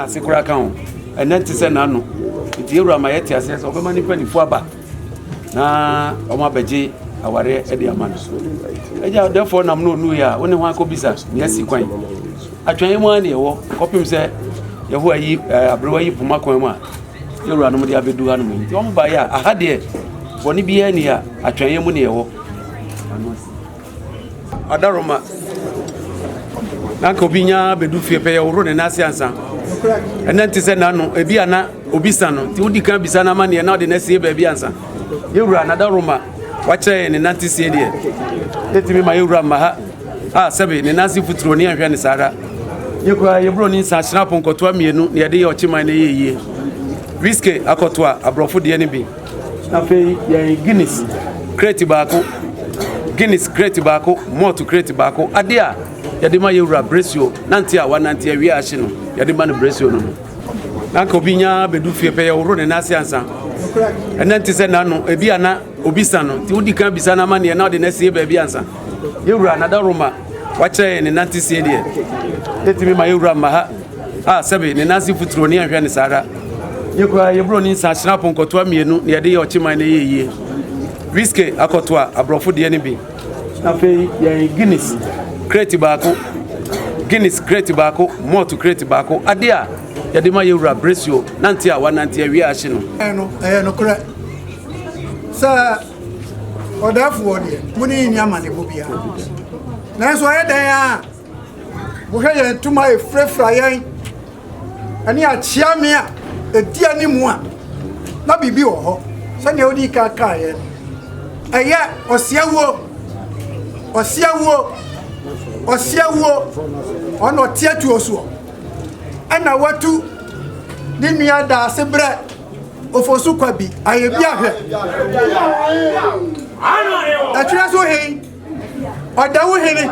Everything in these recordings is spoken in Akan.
na sekura kan and then to say nano nti ewura ma yeti ase so obema ni panifo aba na omo abeje aware e de amano eja therefore nam no nu ya woni ho akobisa ne asi kwan atwan mu ani ewo kopim se yeho ayi abrewa yi puma kwan mu a ewura no mo de abedu ha no mo nti omo ba ya aha de boni bi ani ya atwan mu ne ewo adaroma nanka obinya bedu fie pe ya woro ne nase ansa enanti se nano ebi ana obisa no ti wudi kan bisa na mane na de na sie ba bi ansa yewura na adaroma wache ne nanti sie de etimi ma yewura ma ha sebe ne nase futuro ne ahwe ne sara yekura yebro ni nsa snap nkotoa mienu ne de ye Okyeman ne yeye riske akotoa abrofo de ne bi na fe ye Highness crate baako more to crate baako ade a yade ma yewura bresio nanti a wananti awie ahye no yade ma no bresio no nanka obinya bedu fie pe yeworo ne nase ansa enanti se nano ebi ana obisa no ti wudi kan bisa na mane na de na sie ba bi ansa yewura na adaroma wache ne nanti sie de etimi ma yewura ma ha sebe ne nase futuro ne ahwe ne sara yekura yebro ni nsa snap nkotoa mienu ne yade ye Okyeman ne yeye riske akotoa abrofo de ne bi na fe ye Highness crate baako more to crate baako ade a yade ma yewura bresio nanti a wananti awie ahye no no kra sa odafo de muni ni amane bobia na so ayedan a wo hwe ye tuma e frefra yen ani a chia me a edi ani mu a na bibi wo ho se ne odi ka ye eye Oseawuo ono Oteatuoso ana watu ni nua Daasebre ofosu kwabi ayebi ahwe atwa so he odawo hene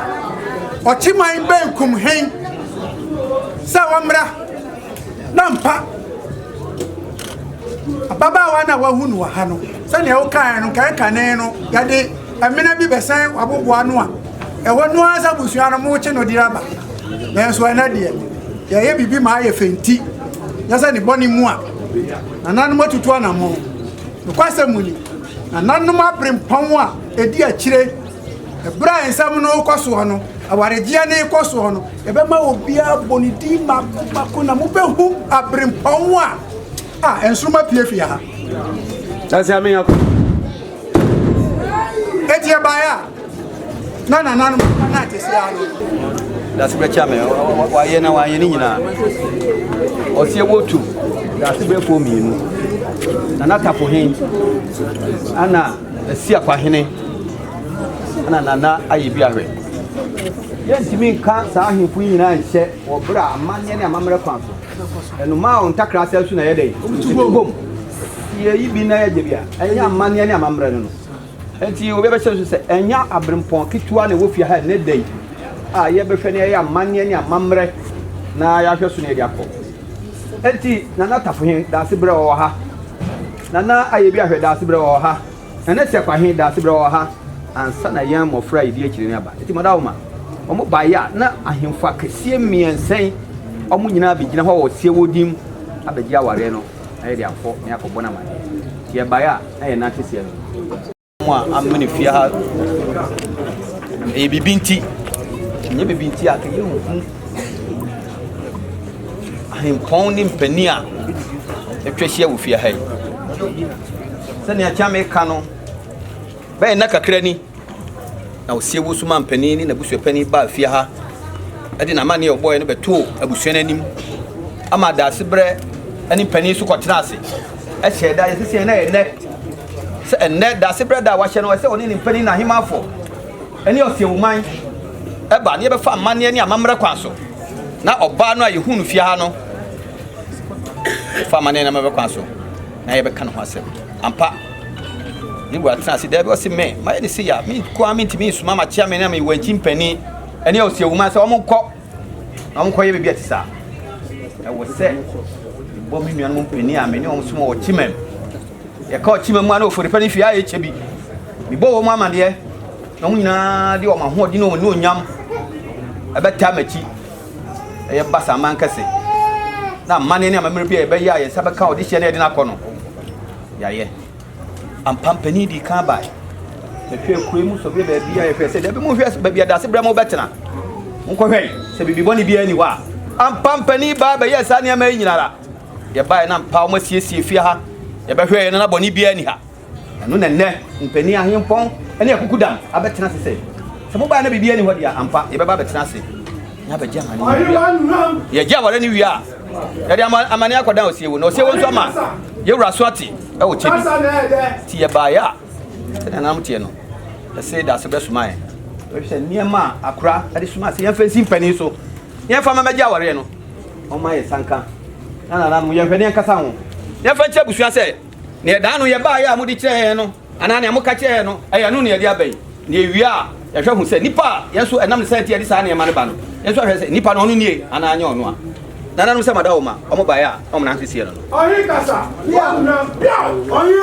Okyeman benkum he sa wamra nampa ababa wana wahunu wa hano sane o kan no kan kane no yade amena bi besan abobo anu a ewo no asa busua no mo che no diraba na so na de ya ye bibi ma ye fenti yasa ni boni mu a nananu matutu ana mo no kwasa muni nananu ma brempon a edi akire ebra ensam no kwaso no awaregia ne kwaso no ebe ma obia bonidi mako na mo behu abrempon a ensuma piefia ha that's ya me yako eti baya na tesia no Daasebre chame wa ye ni nyina Oseawuo tu Daasebre fo mienu na tapo hen ana si akwa hene ana ayebi ahwe yentimi ka sa ahemfu nyina nhyɛ obra amanye ne amamre kwan so enu ma on takra sa su na ye dai bom ye yibi na ye jebia enya amanye ne amamre no enti obi be hyɛ so sɛ enya abrempɔn kitwa ne wofia ha ne dai a ye be hwɛ ne ye amanye ne amamre na ya hwɛ so ne ye akɔ enti na tapo hen Daasebre wo ha na ayebi ahwe Daasebre wo ha na se kwa hen Daasebre wo ha ansa na yan mofra idi akiri ne aba enti modawoma omo baya na ahemfu akese miensen omo nyina abegina ho Oseawuo dim abegi aware no na ye de afọ na yakọbọ na mane ye baya na ye na kese no mo amene fie ha e bibinti nye bibinti akaye hu ahempon ni mpani a etwehia wo fie ha yi se ne achame ka no ba na kakra ni na Oseawuo suma mpani ni na busua pani ba fie ha ade na mane oboy no beto abusua nanim ama Daasebre ani pani su kwotena ase e hyeda ye sese na ye se enne Daasebre da wa hye no se oni ni pani na himafo ani Oseawuo man e ba ne be fa mane ni amamre kwan so na oba no aye hunu fie ha no fa mane na mabe kwan so na ye be kan ho asem ampa ni bua tena se dabi wose me ma ye de se ya mi ko aminti mi suma ma chia me na me wanchi mpani ene Oseawuo ma se omko ye bibia tisa e wo se bo mi nuan mo mpani a me ne omsuma Okyeman ye ka Okyeman mu ana ofori pani fia ye chebi mi bo wo mu amade no nyina de o ma ho odi no onyam e beta machi e ye Asamankese na mane ne amamre bia be ya ye sabeka audition e de na kono ya ye ampampani di kan ba me hwe koi mu so be bia ye hwe se de be mu hwe bia Daasebre mo betena nko hwe se bibi boni bia ni wa ampampani ba be ye sa ne ma nyinara ye ba na mpa o masiesie fie ha ye be hwe ye na boni bia ni ha anu na ne mpani ahempon ene akukudam abetena se se mo ba na bibia ni ho dia ampa ye be ba betena se na be jama ni ye ja wale ni wi a ye de amane akodan Osiewo na Osiewo nso ama ye wura so ate e wo chebi ti ye ba ya se na mtie no se Daasebre sumae we hwe niema akura ade suma se ye fa si mpani so ye fa ma meja ware no o ma ye sanka na mo ye hwe ne nkasa ho ye fa che busua se ne da no ye ba ya mo di kire no ana ne mo ka kire no e ya no ne ye di abai ne wi a ye hwe hu se nipa ye so enam ne senti ye di sa ne ma ne ba no ye so hwe se nipa no no nie ana anya ono a nana no se madawo ma o mo ba ya o mo na nsie no oyi kasa ya na bia oyi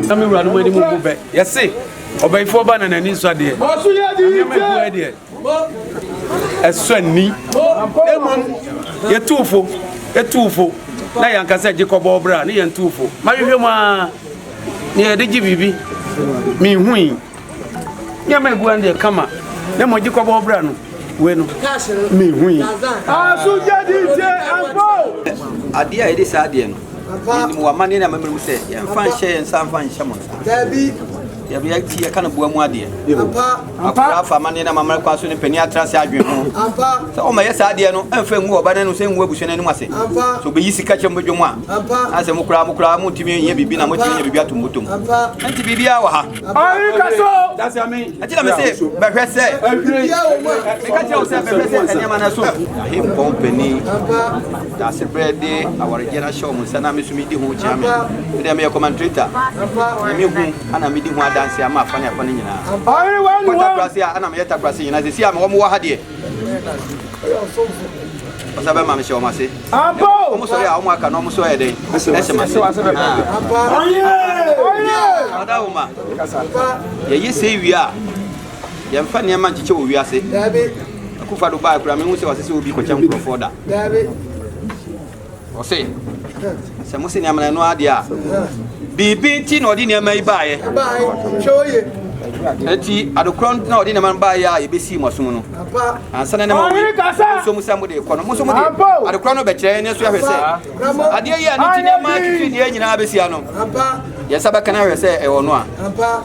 na me wura no mani mu bu be yesi obayifo ba na nani so ade oso ye di ide eso ni emom yetufo na yankasa gikobo obra ne yentufo mahwehwe mu a ne yede gibibi mi hui ya me bu ande kama ne mo gikobo obra no we no mi hui aso ye di ide ampo ade a ede sa ade no Mu amane na mamru se yemfa nhye nsamfa nhye mo Dabi ya bi yakti ya kana bua mu ade apa afa amane na mamru kwaso ne pani atrase adwen ho so o ma yesa ade no emfa ngu oba no se ngu abusu ne ase so be yisi ka chembo dwomu a ase mu kura mu timi ye bibi na mu timi ye bibi atombotom anti bibi a wa ha ayi kaso that's amen ati na me se be hwese me ka che o se be hwese enyama na so him company Daasebre de our general show mu sana me sumi di ho chiame de me commentator me hu ana me di ho dance ama afane afane nyina ayi wanu takrasi ana me takrasi nyina se sia me wo ha de Osabe ma me show ma se ampo omo so ya omo aka no omo so ya de ese ma se oye ada uma ye yese wia ye mfa ne ma nchiche wo wia se akufa do ba kura me hu se wasese obi ko cham krofo da ose se mo se ne amana no ade a bibi ti no di ne mai baaye shoye eti adokron na odi ne man baaye a ye besi mo som no ansana ne ma so mu samu de kono mo so mu de adokron no be kire ne so ya hwese ade ye ani ti ne ma tutu de nyina besi ano ya saba kana hwese e wono a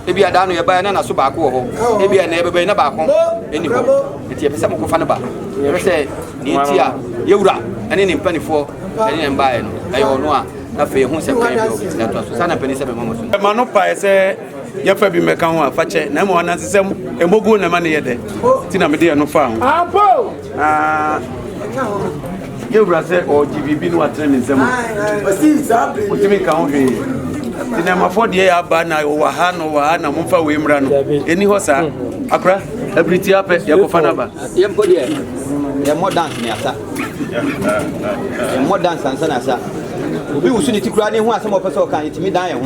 ebi ada no ye baaye na so ba ko ho ebi na e bebe na ba ko eni ho eti e pesa mo ko fa na ba ye hwese ni ti a ye wura ene ne mpanifo ene ne baaye no e wono a na fe hu se kan bi Oteatuoso sana pani se be mama so ma no pa ese ya fa bi meka ho afache na mo wana sesem emogu na ma ne yede ti na me de no fa ho ampo ye wura se o GBB no atre ne nsem o ti me ka ho hwe ti na mafo de ya ba na o wa ha na mo fa we mra no eni ho sa akra everything ape ya ko fa na ba ye mpo de ye mo dance ni asa ye mo dance ansana asa obi wusu ni tikura ni ho asem opese okan yitimi dan ye ho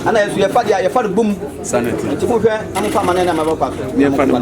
ana yesu ye fa de bum sanity yitimi hwe amfa mane na mabakwa so ni fa na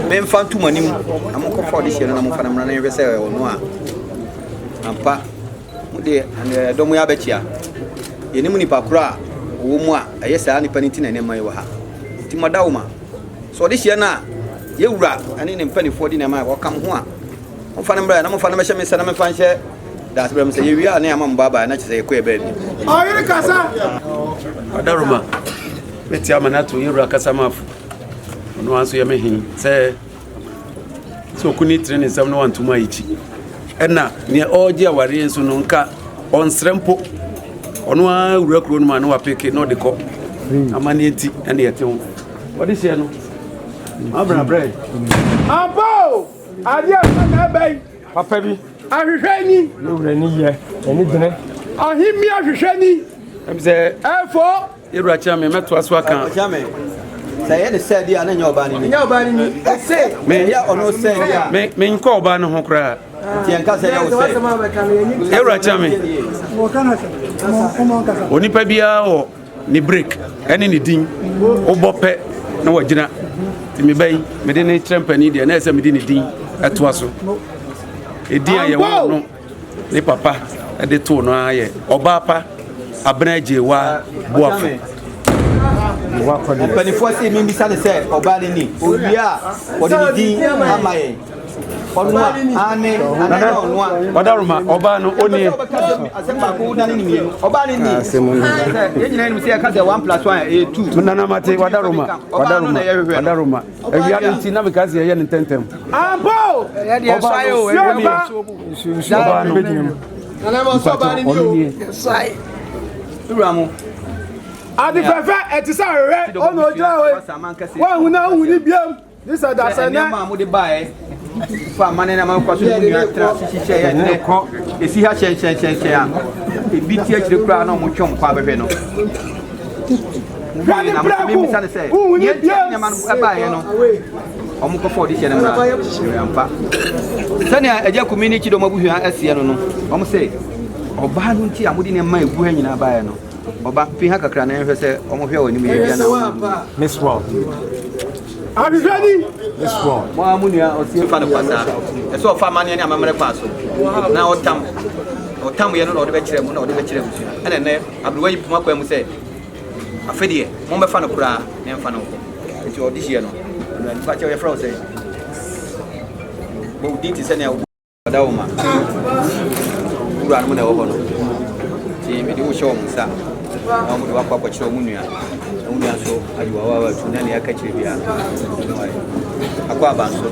men fantu manim amko for this year na mo fana na hwese e wono a ampa mude do mu ya bechia ye nimu nipa kura wo mu a ayesa nipa ni tina ne mai wa ha ti madawuma so this year na ye wura ani ne mpani for di na mai wo kam ho a mo fana mbra na mo fana mehye me sana me fanhye Daasebre me say ye wi a na amam baba na chese ye ko e ba bi ayiri kasa adaruma beti amana to ye wura kasa mafu no anso ye mehin say so kuni training sam no wantuma yichi ena ne oje aware enso no nka onsrempo ono a wura kuro no ma no wapeke no de ko amane enti ene yete ho odi se no abra bread ampo adia na bai papa bi ahwehwani no wura ni ye eni dene ahimi ahwehwani em se efo yewura cha me meto aso aka say the said ya na nyoba ni say me ya ono say ya me nko oba no ho kra ti enka say ya o say ewura cha me onipa bia o ni break ene ni din obope na wagina ti me bai me de ne trempani dia na ese me di ni din atoaso edin aye wo no ni papa e de to no aye oba pa abraje wa boafo Penny for say me bisa say oba ni owia odi ni din amaye onwa ane onwa wadaruma oba no oni asemba ko dani ni mienu oba ni ni yegyina ni se ka se 1+1 2 nana mate wadaruma ewia nti na because ye ne tentem ambo ya dia sayo oba no nana mo so ba ni o sai Uramu adi fefe etisa rere ono ojo we wa huna huni biam this adasana ma mo de bae fa mane na ma kwaso ni atra sisi ya ne ko esi ha chen a ebi ti akire kura na mo twom kwa bebe no Rani mi misane se ye ti ma no bae no omo ko for this ye na mpa sania eja community do mabuhua asie no omo se oba no nti amudi ne ma egu ha nyina bae no oba pi ha kakra na ehwe se omo hwe woni me bia na Miss World abi ready Miss World mo amunia osie fa no kwasa eso fa mane ne amamre kwaso na otam ye no na ode be kire mu na ode be kire mu ene ne abruwa yi puma kwa mu se afedie mo be fa no kura ne mfa no enti odi hie no na fa che ye fra o se bo diti se ne oda wo ma ura no na wo no ti me di wo show mu sa na mu wa kwa kire mu nua so ajuwa wa tu na ne aka kire bia akwa banso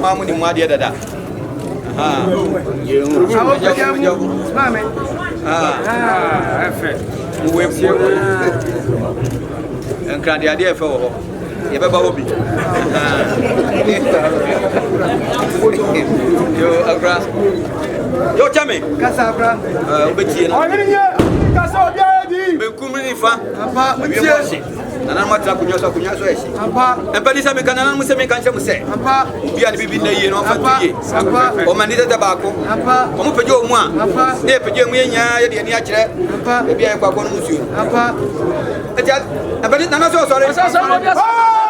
Mamuni mwadi dada. mame efe. Uwepo. Enkradi ade efe wo. Ye beba obi. Yo agra. Yo chame. kasa abra Obetie na. oyinye kasa obiadi Me kumri fa. apa Otie. Nana matra kunyoso eshi. apa Empadi sa me kanana mu se me kanche mu se. apa Bia ni bibi na yie no fa tuye. apa O manita da bako. apa O mu peje o mu a. apa Ne peje mu yenya ye de ni akire. apa E bia e kwa ko no musuo. apa Etia empadi nana so sorry. Sasa